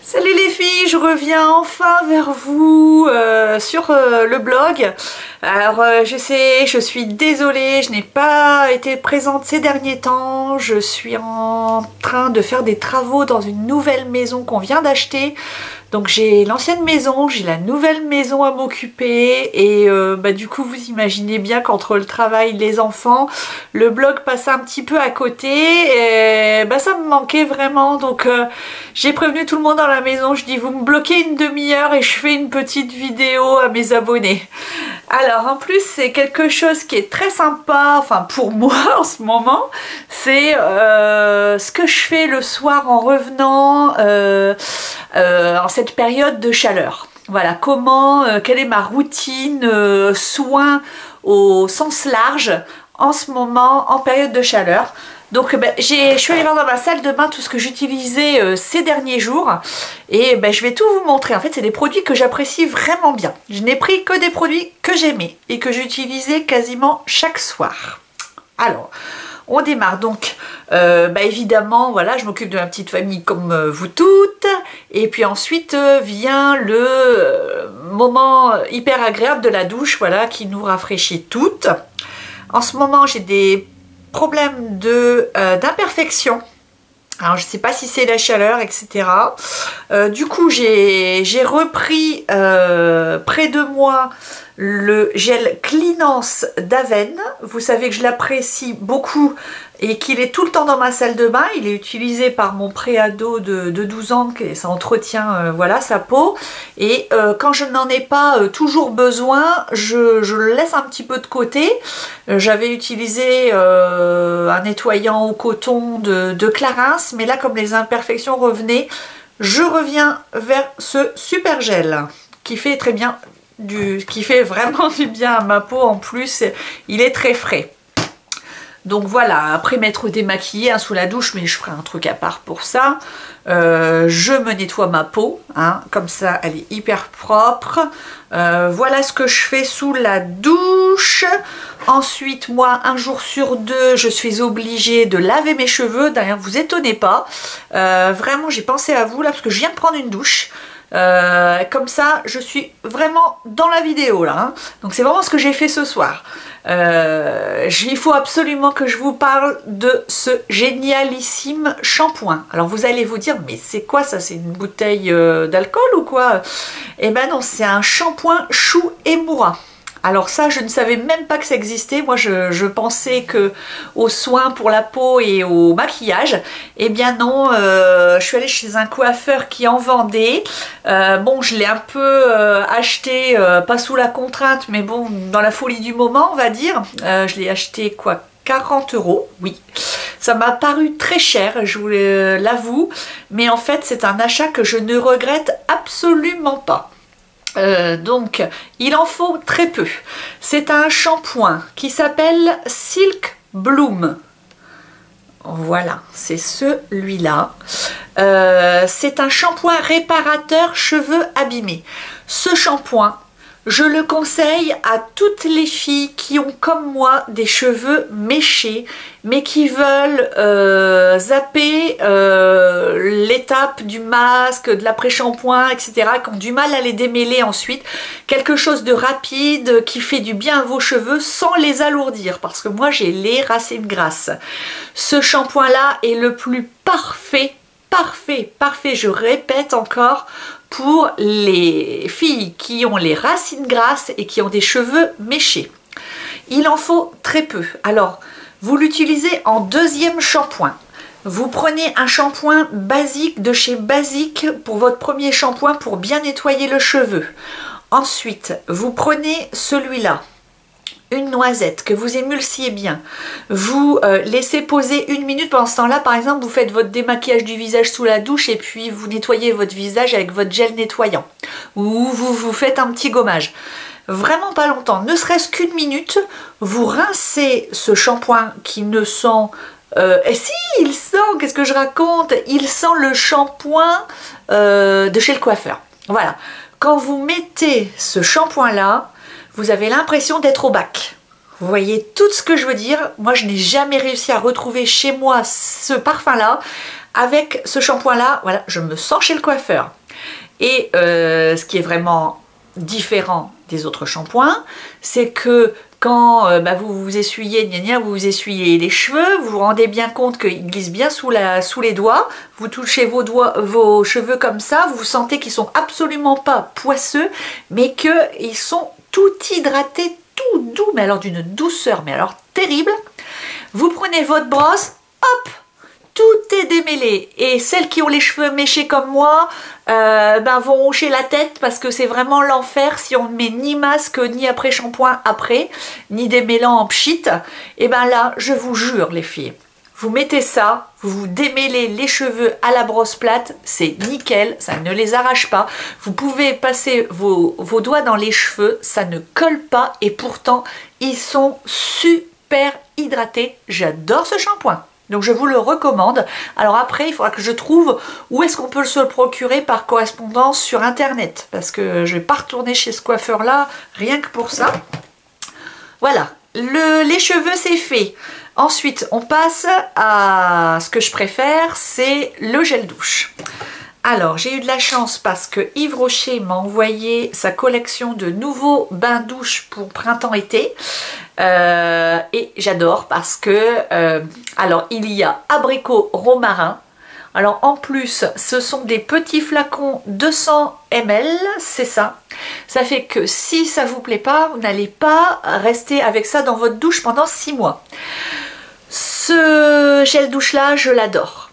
Salut les filles, je reviens enfin vers vous sur le blog. Alors je sais, je suis désolée, je n'ai pas été présente ces derniers temps. Je suis en train de faire des travaux dans une nouvelle maison qu'on vient d'acheter. Donc j'ai l'ancienne maison, j'ai la nouvelle maison à m'occuper et du coup vous imaginez bien qu'entre le travail, les enfants, le blog passe un petit peu à côté et ça me manquait vraiment. Donc j'ai prévenu tout le monde dans la maison, je dis vous me bloquez une demi-heure et je fais une petite vidéo à mes abonnés. Alors en plus c'est quelque chose qui est très sympa, enfin pour moi en ce moment, c'est ce que je fais le soir en revenant en cette période de chaleur. Voilà, quelle est ma routine soins au sens large en ce moment en période de chaleur. Donc je suis allée voir dans ma salle de bain tout ce que j'utilisais ces derniers jours et je vais tout vous montrer. En fait c'est des produits que j'apprécie vraiment bien. Je n'ai pris que des produits que j'aimais et que j'utilisais quasiment chaque soir. Alors on démarre donc, évidemment, voilà, je m'occupe de ma petite famille comme vous toutes. Et puis ensuite vient le moment hyper agréable de la douche, voilà, qui nous rafraîchit toutes. En ce moment, j'ai des problèmes d'imperfection. Alors, je ne sais pas si c'est la chaleur, etc. Du coup, j'ai repris près de moi le gel Cleanance d'Aven. Vous savez que je l'apprécie beaucoup et qu'il est tout le temps dans ma salle de bain. Il est utilisé par mon préado de 12 ans, ça entretient voilà, sa peau. Et quand je n'en ai pas toujours besoin, je le laisse un petit peu de côté. J'avais utilisé un nettoyant au coton de Clarins, mais là comme les imperfections revenaient, je reviens vers ce super gel qui fait très bien, qui fait vraiment du bien à ma peau. En plus il est très frais. Donc voilà, après m'être démaquillée sous la douche, mais je ferai un truc à part pour ça, je me nettoie ma peau, comme ça elle est hyper propre. Voilà ce que je fais sous la douche. Ensuite moi, un jour sur deux, je suis obligée de laver mes cheveux. D'ailleurs vous étonnez pas, vraiment j'ai pensé à vous là parce que je viens de prendre une douche. Comme ça je suis vraiment dans la vidéo là, donc c'est vraiment ce que j'ai fait ce soir. Il faut absolument que je vous parle de ce génialissime shampoing. Alors vous allez vous dire mais c'est quoi ça, c'est une bouteille d'alcool ou quoi? Eh ben non, c'est un shampoing chou et moura. Alors ça, je ne savais même pas que ça existait. Moi, je pensais que aux soins pour la peau et au maquillage. Eh bien non, je suis allée chez un coiffeur qui en vendait. Bon, je l'ai un peu acheté, pas sous la contrainte, mais bon, dans la folie du moment, on va dire. Je l'ai acheté quoi, 40 €, oui. Ça m'a paru très cher, je vous l'avoue. Mais en fait, c'est un achat que je ne regrette absolument pas. Donc il en faut très peu. C'est un shampoing qui s'appelle Silk Bloom. Voilà, c'est celui-là. C'est un shampoing réparateur cheveux abîmés. Ce shampoing, je le conseille à toutes les filles qui ont comme moi des cheveux méchés mais qui veulent zapper l'étape du masque, de l'après-shampoing, etc., qui ont du mal à les démêler ensuite. Quelque chose de rapide qui fait du bien à vos cheveux sans les alourdir, parce que moi j'ai les racines grasses. Ce shampoing là est le plus parfait, je répète encore, pour les filles qui ont les racines grasses et qui ont des cheveux méchés. Il en faut très peu. Alors, vous l'utilisez en deuxième shampoing. Vous prenez un shampoing basique de chez Basique pour votre premier shampoing pour bien nettoyer le cheveu. Ensuite, vous prenez celui-là, une noisette que vous émulsiez bien. Vous laissez poser 1 minute. Pendant ce temps-là, par exemple, vous faites votre démaquillage du visage sous la douche et puis vous nettoyez votre visage avec votre gel nettoyant. Ou vous faites un petit gommage. Vraiment pas longtemps, ne serait-ce qu'1 minute, vous rincez ce shampoing qui ne sent... et si, il sent, qu'est-ce que je raconte? Il sent le shampoing de chez le coiffeur. Voilà, quand vous mettez ce shampoing-là, vous avez l'impression d'être au bac. Vous voyez tout ce que je veux dire? Moi, je n'ai jamais réussi à retrouver chez moi ce parfum-là. avec ce shampoing là, voilà, je me sens chez le coiffeur. Et ce qui est vraiment différent des autres shampoings, c'est que quand vous vous essuyez, vous vous essuyez les cheveux, vous vous rendez bien compte qu'ils glissent bien sous les doigts, vous touchez vos cheveux comme ça, vous sentez qu'ils sont absolument pas poisseux, mais qu'ils sont tout hydratés, tout doux, mais alors d'une douceur, mais alors terrible. Vous prenez votre brosse, hop, tout est démêlé. Et celles qui ont les cheveux méchés comme moi vont hocher la tête parce que c'est vraiment l'enfer si on ne met ni masque, ni après shampoing après, ni démêlant en pchit. Et ben là, je vous jure les filles, vous mettez ça, vous vous démêlez les cheveux à la brosse plate, c'est nickel, ça ne les arrache pas. Vous pouvez passer vos doigts dans les cheveux, ça ne colle pas et pourtant ils sont super hydratés. J'adore ce shampoing. Donc je vous le recommande. Alors après, il faudra que je trouve où est-ce qu'on peut se le procurer par correspondance sur internet. Parce que je ne vais pas retourner chez ce coiffeur là, rien que pour ça. Voilà, les cheveux c'est fait. Ensuite, on passe à ce que je préfère, c'est le gel douche. Alors, j'ai eu de la chance parce que Yves Rocher m'a envoyé sa collection de nouveaux bains douche pour printemps-été. Et j'adore parce que, alors, il y a abricot romarin. Alors, en plus, ce sont des petits flacons 200 ml, c'est ça. Ça fait que si ça vous plaît pas, vous n'allez pas rester avec ça dans votre douche pendant 6 mois. Ce gel douche-là, je l'adore.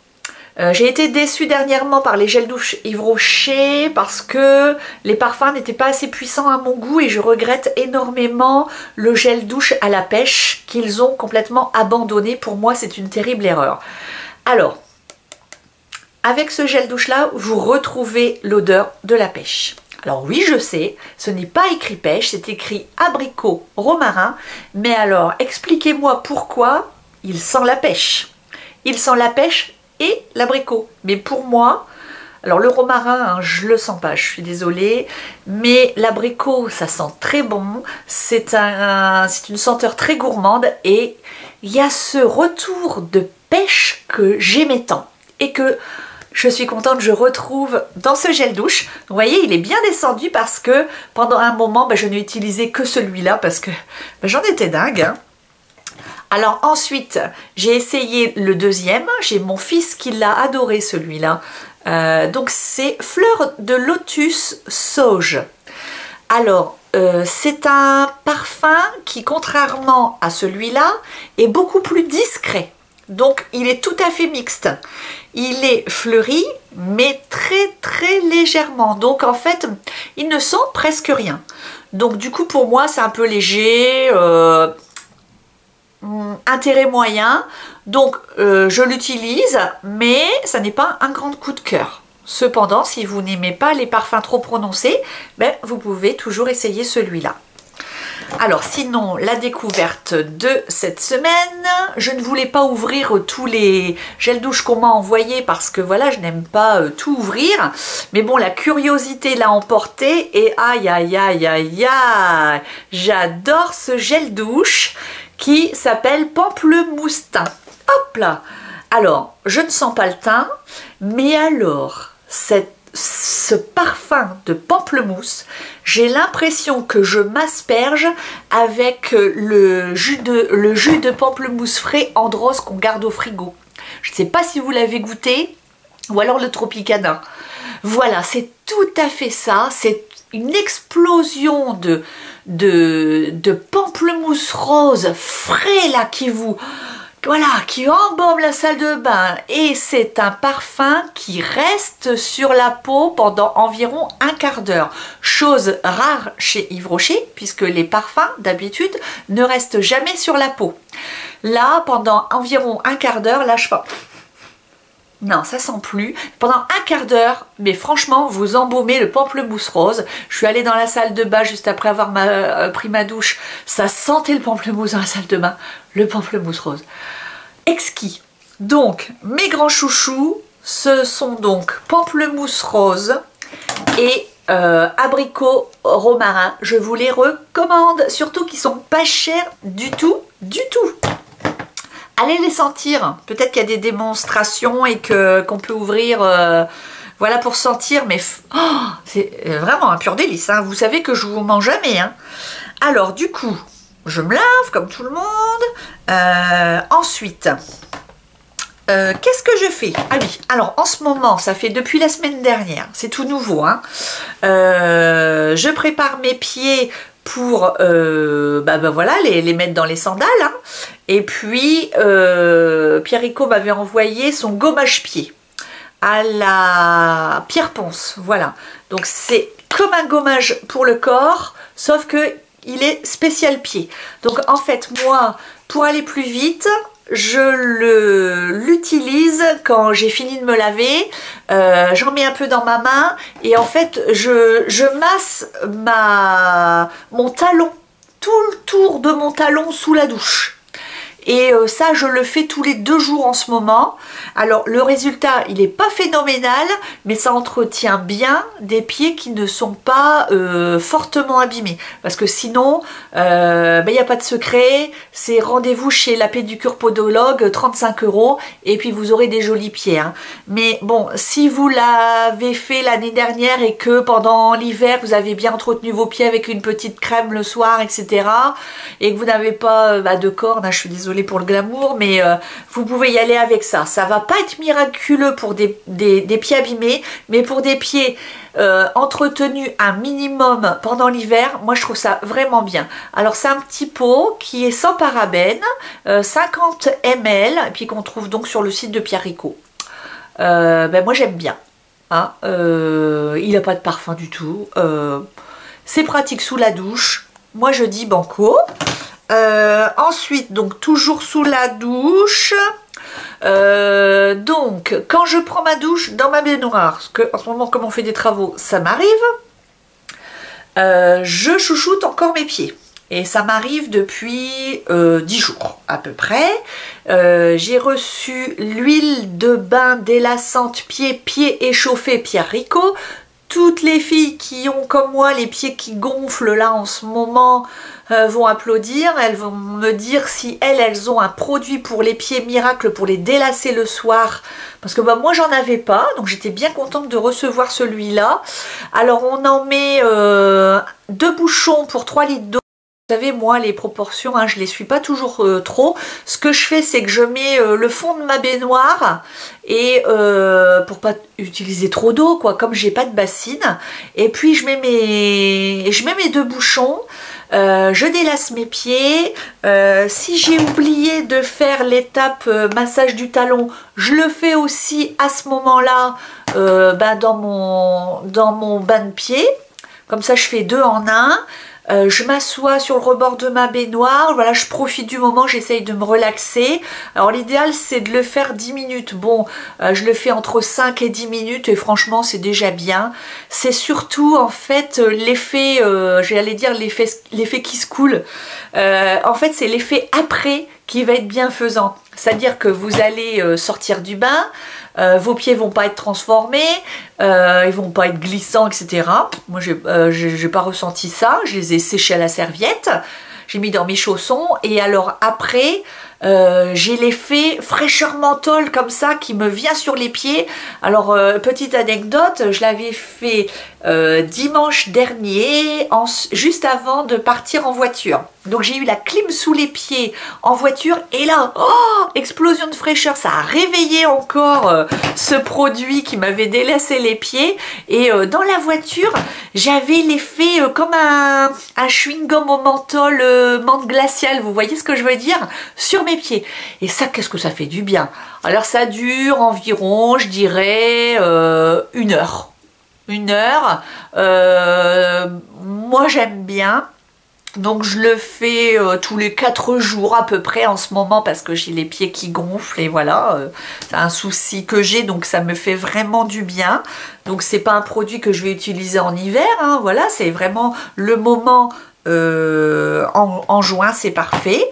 J'ai été déçue dernièrement par les gels douche Yves Rocher parce que les parfums n'étaient pas assez puissants à mon goût et je regrette énormément le gel douche à la pêche qu'ils ont complètement abandonné. Pour moi, c'est une terrible erreur. Alors, avec ce gel douche là, vous retrouvez l'odeur de la pêche. Alors oui, je sais, ce n'est pas écrit pêche, c'est écrit abricot romarin, mais alors expliquez-moi pourquoi il sent la pêche. Il sent la pêche et l'abricot. Mais pour moi, alors le romarin, je le sens pas, je suis désolée, mais l'abricot, ça sent très bon, c'est une senteur très gourmande et il y a ce retour de pêche que j'aimais tant et que je suis contente, je retrouve dans ce gel douche. Vous voyez, il est bien descendu parce que pendant un moment, je n'ai utilisé que celui-là parce que j'en étais dingue. Hein. Alors ensuite, j'ai essayé le deuxième. J'ai mon fils qui l'a adoré celui-là. Donc c'est Fleur de Lotus Sauge. Alors, c'est un parfum qui, contrairement à celui-là, est beaucoup plus discret. Donc il est tout à fait mixte. Il est fleuri, mais très légèrement. Donc en fait, il ne sent presque rien. Donc du coup pour moi c'est un peu léger, intérêt moyen. Donc je l'utilise, mais ça n'est pas un grand coup de cœur. Cependant, si vous n'aimez pas les parfums trop prononcés, vous pouvez toujours essayer celui-là. Alors sinon, la découverte de cette semaine, je ne voulais pas ouvrir tous les gels douche qu'on m'a envoyés parce que voilà, je n'aime pas tout ouvrir. Mais bon, la curiosité l'a emporté et aïe aïe aïe aïe aïe, j'adore ce gel douche qui s'appelle Pamplemousse Thym. Hop là! Alors, je ne sens pas le thym, mais alors, ce parfum de pamplemousse, j'ai l'impression que je m'asperge avec le jus de pamplemousse frais Andros qu'on garde au frigo. Je ne sais pas si vous l'avez goûté, ou alors le Tropicana. Voilà, c'est tout à fait ça, c'est une explosion de pamplemousse rose frais là qui vous... Voilà, qui embaume la salle de bain et c'est un parfum qui reste sur la peau pendant environ un quart d'heure. Chose rare chez Yves Rocher puisque les parfums d'habitude ne restent jamais sur la peau. Là, pendant environ un quart d'heure, là je fais... Non, ça sent plus. Pendant un quart d'heure, mais franchement, vous embaumez le pamplemousse rose. Je suis allée dans la salle de bain juste après avoir pris ma douche. Ça sentait le pamplemousse dans la salle de bain. Le pamplemousse rose. Exquis. Donc, mes grands chouchous, ce sont donc pamplemousse rose et abricot romarin. Je vous les recommande, surtout qu'ils sont pas chers du tout, du tout. Allez les sentir. Peut-être qu'il y a des démonstrations et qu'on peut ouvrir... voilà pour sentir, mais oh, c'est vraiment un pur délice. Hein. Vous savez que je vous mens jamais. Hein. Alors du coup, je me lave comme tout le monde. Ensuite, qu'est-ce que je fais? Ah oui, alors en ce moment, ça fait depuis la semaine dernière, c'est tout nouveau. Hein. Je prépare mes pieds pour voilà, les mettre dans les sandales. Hein. Et puis, Pierrico m'avait envoyé son gommage pied à la Pierre Ponce, voilà. Donc c'est comme un gommage pour le corps, sauf que il est spécial pied. Donc en fait, moi, pour aller plus vite, je l'utilise quand j'ai fini de me laver, j'en mets un peu dans ma main et en fait, je masse mon talon, tout le tour de mon talon sous la douche. Et ça, je le fais tous les 2 jours en ce moment. Alors, le résultat, il n'est pas phénoménal, mais ça entretient bien des pieds qui ne sont pas fortement abîmés. Parce que sinon, il n'y a pas de secret. C'est rendez-vous chez la pédicure podologue, 35 €, et puis vous aurez des jolis pieds. Hein. Mais bon, si vous l'avez fait l'année dernière et que pendant l'hiver, vous avez bien entretenu vos pieds avec une petite crème le soir, etc., et que vous n'avez pas de cornes, je suis désolée pour le glamour, mais vous pouvez y aller avec ça. Ça va pas être miraculeux pour des pieds abîmés, mais pour des pieds entretenus un minimum pendant l'hiver, moi je trouve ça vraiment bien. Alors c'est un petit pot qui est sans parabènes, 50 ml, et puis qu'on trouve donc sur le site de Pierrico. Moi j'aime bien. Hein, il n'a pas de parfum du tout. C'est pratique sous la douche. Moi je dis banco. Ensuite, donc toujours sous la douche, donc quand je prends ma douche dans ma baignoire, parce qu'en ce moment comme on fait des travaux, ça m'arrive, je chouchoute encore mes pieds. Et ça m'arrive depuis 10 jours à peu près. J'ai reçu l'huile de bain délassante pieds échauffés Pierrico. Toutes les filles qui ont comme moi les pieds qui gonflent là en ce moment vont applaudir. Elles vont me dire si elles ont un produit pour les pieds miracle pour les délasser le soir. Parce que moi j'en avais pas, donc j'étais bien contente de recevoir celui-là. Alors on en met 2 bouchons pour 3 litres d'eau. Vous savez, moi, les proportions, hein, je les suis pas toujours trop. Ce que je fais, c'est que je mets le fond de ma baignoire et pour pas utiliser trop d'eau, quoi, comme j'ai pas de bassine. Et puis, je mets mes 2 bouchons. Je délasse mes pieds. Si j'ai oublié de faire l'étape massage du talon, je le fais aussi à ce moment-là dans mon bain de pied. Comme ça, je fais 2 en 1. Je m'assois sur le rebord de ma baignoire, voilà, je profite du moment, j'essaye de me relaxer. Alors l'idéal c'est de le faire 10 minutes, bon, je le fais entre 5 et 10 minutes et franchement c'est déjà bien. C'est surtout en fait l'effet, j'allais dire l'effet qui se coule, en fait c'est l'effet après qui va être bienfaisant. C'est-à-dire que vous allez sortir du bain, vos pieds vont pas être transformés, ils vont pas être glissants, etc. Moi, j'ai pas ressenti ça. Je les ai séchés à la serviette. J'ai mis dans mes chaussons. Et alors après, j'ai l'effet fraîcheur menthol comme ça qui me vient sur les pieds. Alors, petite anecdote, je l'avais fait dimanche dernier, juste avant de partir en voiture. Donc j'ai eu la clim sous les pieds en voiture et là, oh, explosion de fraîcheur, ça a réveillé encore ce produit qui m'avait délaissé les pieds. Et dans la voiture, j'avais l'effet comme un chewing-gum au menthol, menthe glaciale, vous voyez ce que je veux dire, sur mes pieds. Et ça, qu'est-ce que ça fait du bien. Alors ça dure environ, je dirais, 1 heure. 1 heure. Moi j'aime bien. Donc je le fais tous les 4 jours à peu près en ce moment parce que j'ai les pieds qui gonflent et voilà, c'est un souci que j'ai, donc ça me fait vraiment du bien. Donc c'est pas un produit que je vais utiliser en hiver, hein, voilà, c'est vraiment le moment en juin, c'est parfait.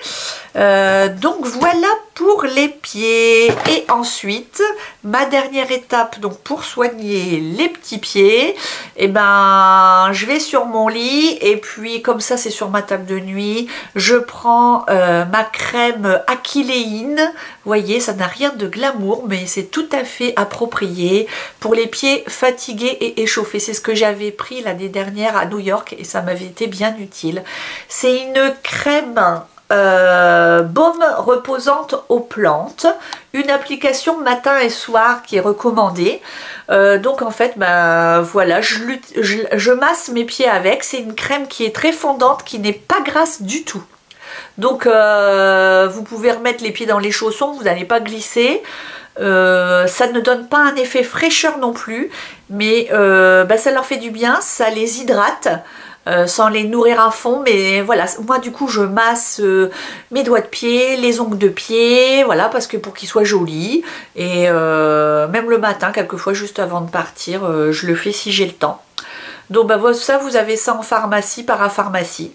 Donc voilà pour les pieds. Et ensuite, ma dernière étape, donc pour soigner les petits pieds, et ben je vais sur mon lit et puis comme ça c'est sur ma table de nuit, je prends ma crème Achilléine. Vous voyez, ça n'a rien de glamour, mais c'est tout à fait approprié pour les pieds fatigués et échauffés. C'est ce que j'avais pris l'année dernière à New York et ça m'avait été bien utile. C'est une crème baume reposante aux plantes, une application matin et soir qui est recommandée. Donc en fait, ben voilà, je masse mes pieds avec. C'est une crème qui est très fondante, qui n'est pas grasse du tout. Donc vous pouvez remettre les pieds dans les chaussons, vous n'allez pas glisser. Ça ne donne pas un effet fraîcheur non plus, mais ben, ça leur fait du bien, ça les hydrate. Sans les nourrir à fond, mais voilà, moi du coup je masse mes doigts de pied, les ongles de pied, voilà, parce que pour qu'ils soient jolis, et même le matin, quelquefois juste avant de partir, je le fais si j'ai le temps. Donc bah, ça, vous avez ça en pharmacie, parapharmacie.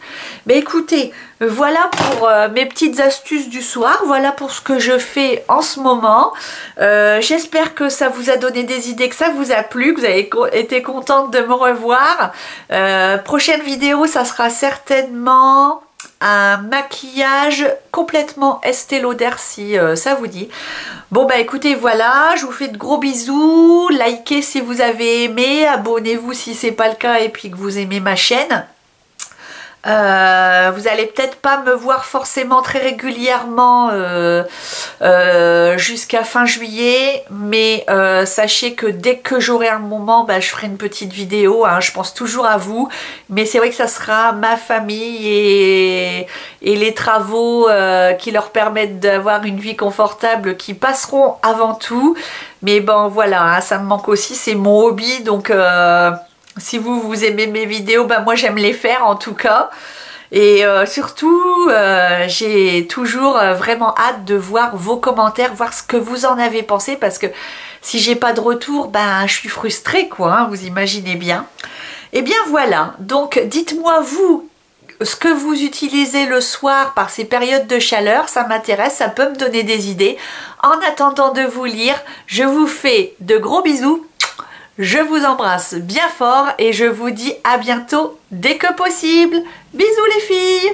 Mais écoutez, voilà pour mes petites astuces du soir. Voilà pour ce que je fais en ce moment. J'espère que ça vous a donné des idées, que ça vous a plu, que vous avez été contente de me revoir. Prochaine vidéo, ça sera certainement un maquillage complètement Estée Lauder si ça vous dit. Bon bah écoutez, voilà, je vous fais de gros bisous, likez si vous avez aimé, abonnez-vous si c'est pas le cas et puis que vous aimez ma chaîne. Vous allez peut-être pas me voir forcément très régulièrement jusqu'à fin juillet, mais sachez que dès que j'aurai un moment, bah, je ferai une petite vidéo, hein, je pense toujours à vous, mais c'est vrai que ça sera ma famille et les travaux qui leur permettent d'avoir une vie confortable qui passeront avant tout, mais bon voilà, hein, ça me manque aussi, c'est mon hobby, donc si vous aimez mes vidéos, bah moi j'aime les faire en tout cas. Et surtout, j'ai toujours vraiment hâte de voir vos commentaires, voir ce que vous en avez pensé, parce que si j'ai pas de retour, ben je suis frustrée quoi, hein, vous imaginez bien. Et bien voilà, donc dites-moi vous ce que vous utilisez le soir par ces périodes de chaleur, ça m'intéresse, ça peut me donner des idées. En attendant de vous lire, je vous fais de gros bisous. Je vous embrasse bien fort et je vous dis à bientôt dès que possible. Bisous les filles!